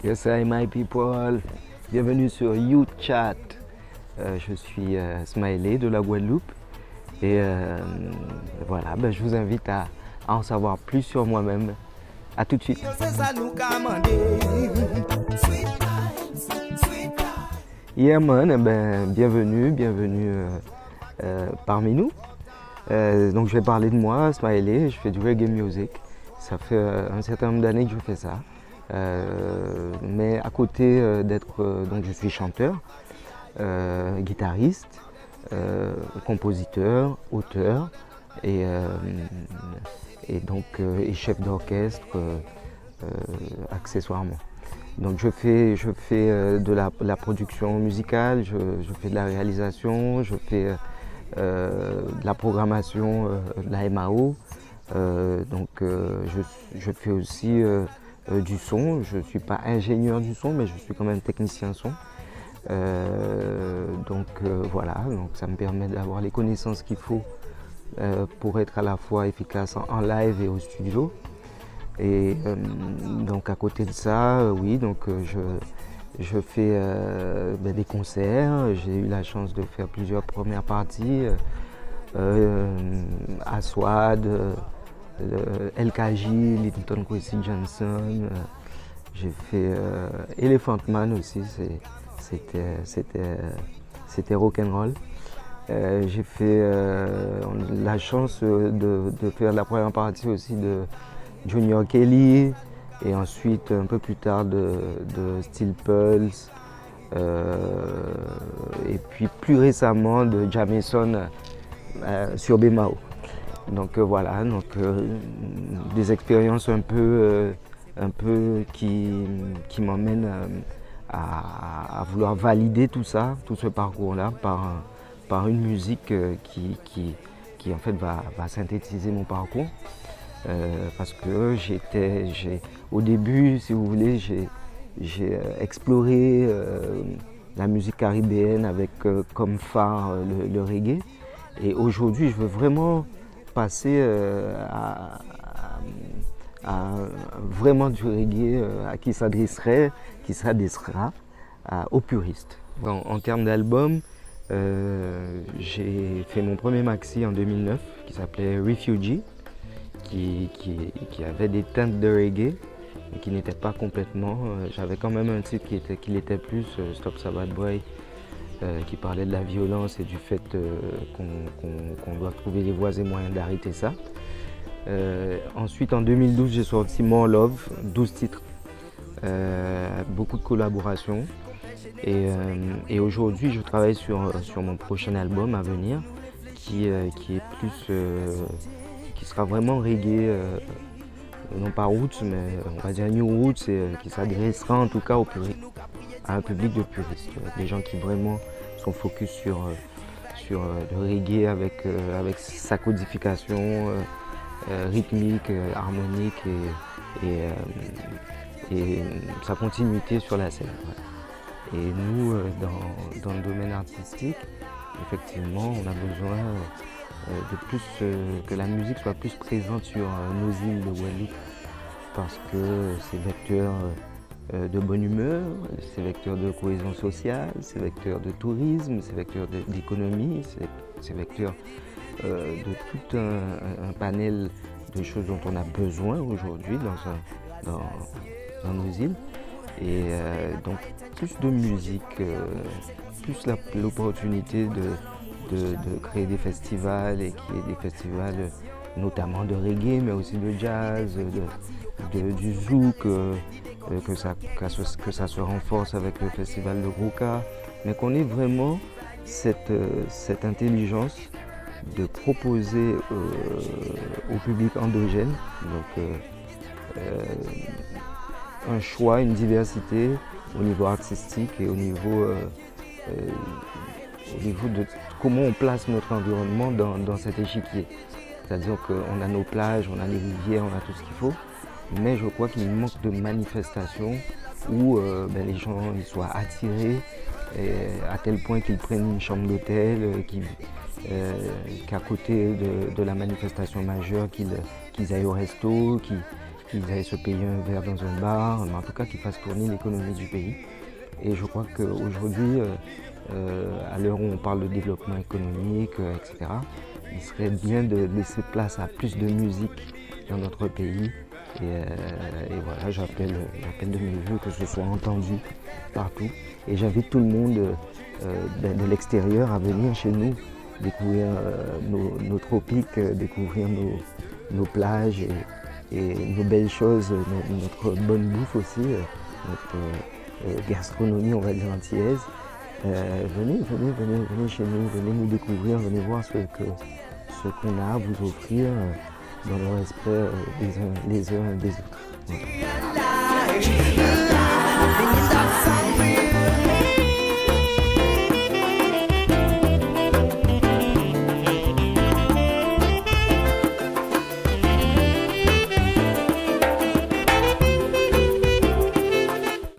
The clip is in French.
Yes, hi my people. Bienvenue sur YouChat. Je suis Smiley de la Guadeloupe et voilà, je vous invite à en savoir plus sur moi-même. A tout de suite. Yeah man, bienvenue parmi nous. Donc je vais parler de moi, Smiley, je fais du reggae music. Ça fait un certain nombre d'années que je fais ça. Mais à côté d'être, donc je suis chanteur, guitariste, compositeur, auteur et chef d'orchestre accessoirement. Donc je fais de la production musicale, je fais de la réalisation, je fais de la programmation de la MAO. Je fais aussi du son. Je ne suis pas ingénieur du son, mais je suis quand même technicien son. Voilà, donc ça me permet d'avoir les connaissances qu'il faut pour être à la fois efficace en live et au studio. Et donc à côté de ça, oui, donc je fais des concerts. J'ai eu la chance de faire plusieurs premières parties à Swad, LKJ, Linton Kwesi Johnson. J'ai fait Elephant Man aussi, c'était rock'n'roll. J'ai fait la chance de faire la première partie aussi de Junior Kelly et ensuite un peu plus tard de Steel Pulse et puis plus récemment de Jameson sur Bemao. Donc voilà, des expériences un peu qui m'emmènent à vouloir valider tout ça, tout ce parcours-là par une musique qui en fait va synthétiser mon parcours. Parce que au début, si vous voulez, j'ai exploré la musique caribéenne avec comme phare le reggae. Et aujourd'hui, je veux vraiment passer à vraiment du reggae qui s'adressera aux puristes. En termes d'album, j'ai fait mon premier maxi en 2009 qui s'appelait Refugee. Qui avait des teintes de reggae, mais qui n'était pas complètement. J'avais quand même un titre qui l'était plus, Stop Sa Bad Boy, qui parlait de la violence et du fait qu'on doit trouver des voies et moyens d'arrêter ça. Ensuite, en 2012, j'ai sorti More Love, 12 titres, beaucoup de collaborations. Et aujourd'hui, je travaille sur mon prochain album à venir, qui est plus... qui sera vraiment reggae, non pas roots, mais on va dire new roots, et qui s'adressera en tout cas à un public de puristes, des gens qui vraiment sont focus sur le reggae avec sa codification rythmique, harmonique et sa continuité sur la scène. Et nous, dans le domaine artistique, effectivement, on a besoin de plus que la musique soit plus présente sur nos îles de Guadeloupe, parce que c'est vecteur de bonne humeur, c'est vecteur de cohésion sociale, c'est vecteur de tourisme, c'est vecteur d'économie, c'est vecteur de tout un panel de choses dont on a besoin aujourd'hui dans nos îles. Et donc plus de musique, plus l'opportunité de créer des festivals, et qu'il y ait des festivals notamment de reggae, mais aussi de jazz, du zouk, que ça se renforce avec le festival de Grouka, mais qu'on ait vraiment cette intelligence de proposer au public endogène un choix, une diversité au niveau artistique et au niveau de comment on place notre environnement dans cet échiquier. C'est-à-dire qu'on a nos plages, on a les rivières, on a tout ce qu'il faut, mais je crois qu'il manque de manifestations où les gens ils soient attirés à tel point qu'ils prennent une chambre d'hôtel, qu'à côté de la manifestation majeure, qu'ils aillent au resto, qu'ils aillent se payer un verre dans un bar, mais en tout cas qu'ils fassent tourner l'économie du pays. Et je crois qu'aujourd'hui, à l'heure où on parle de développement économique, etc., il serait bien de laisser place à plus de musique dans notre pays. Et voilà, j'appelle de mes vœux que ce soit entendu partout. Et j'invite tout le monde de l'extérieur à venir chez nous, découvrir nos tropiques, découvrir nos plages et nos belles choses, notre bonne bouffe aussi, notre gastronomie, on va dire, antillaise. Venez chez nous, venez nous découvrir, venez voir ce qu'on a à vous offrir dans le respect les uns des autres. Voilà.